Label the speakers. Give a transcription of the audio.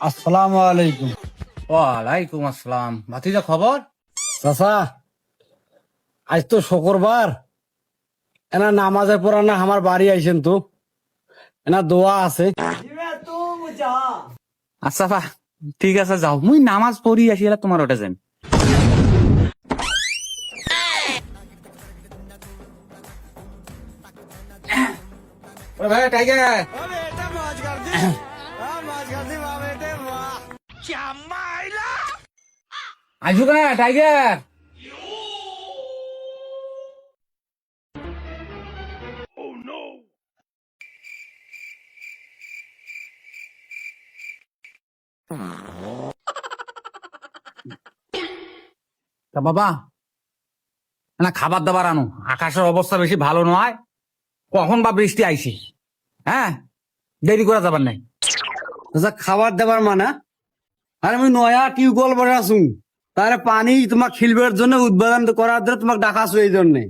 Speaker 1: আসসালামু আলাইকুম।
Speaker 2: ওয়ালাইকুম আসসালাম। ভাতিজা খবর?
Speaker 1: চাচা, আজ তো শুক্রবার, এনা নামাজে পড়া না আমার বাড়ি আইছেন তো, এনা দোয়া আছে।
Speaker 2: আচ্ছা বা ঠিক আছে, যাও, মুই নামাজ পড়ি আসি, এলা তোমার ওটা যান। ওরে ভাই টাইগার, আইসু কেন টাইগার? তা বাবা, না খাবার দাবার আনো, আকাশের অবস্থা বেশি ভালো নয়, কখন বা বৃষ্টি আইছে। হ্যাঁ, দেরি করা যাবার নাই।
Speaker 1: চাচা খাবার দাবার মানে, আরে আমি নয়া টিউবওয়েল বানাছু, তারে পানি তোমাক খিলবার জন্য উদ্বোধন করার জন্য তোমাক ডাকাছু এই জন্যে।